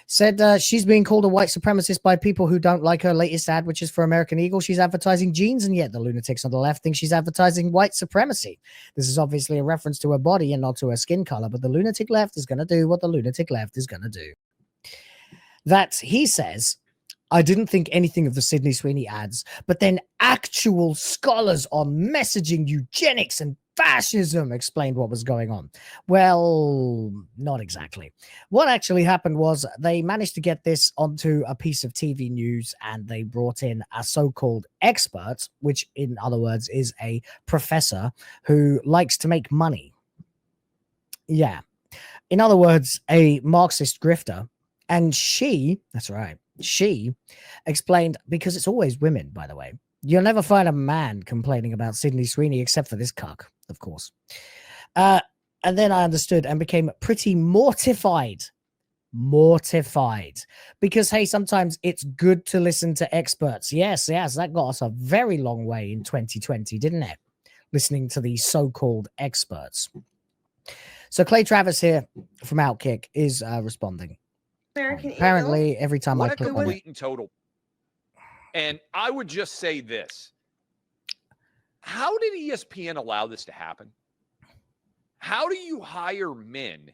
Said she's being called a white supremacist by people who don't like her latest ad, which is for American Eagle. She's advertising jeans, and yet the lunatics on the left think she's advertising white supremacy. This is obviously a reference to her body and not to her skin color, but the lunatic left is going to do what the lunatic left is going to do. That, he says, I didn't think anything of the Sydney Sweeney ads, but then actual scholars on messaging eugenics and fascism explained what was going on. Well, not exactly. What actually happened was they managed to get this onto a piece of TV news, and they brought in a so-called expert, which in other words is a professor who likes to make money. Yeah. In other words, a Marxist grifter. And she, that's right, she explained, because it's always women, by the way. You'll never find a man complaining about Sydney Sweeney except for this cuck, of course. And then I understood and became pretty mortified. Because, hey, sometimes it's good to listen to experts. Yes, that got us a very long way in 2020, didn't it? Listening to these so-called experts. So Clay Travis here from Outkick is responding. Apparently, every time I click on it. And total. And I would just say this. How did ESPN allow this to happen? How do you hire men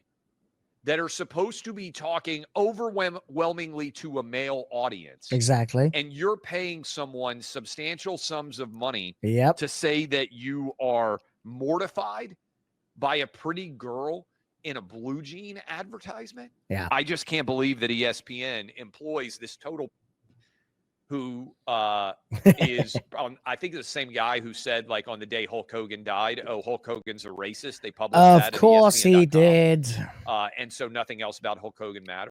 that are supposed to be talking overwhelmingly to a male audience? Exactly. And you're paying someone substantial sums of money to say that you are mortified by a pretty girl in a blue jean advertisement? Yeah. I just can't believe that ESPN employs this total who is on, I think it's the same guy who said, like, on the day Hulk Hogan died, oh, Hulk Hogan's a racist. They published that. Of course he did. And so nothing else about Hulk Hogan matters.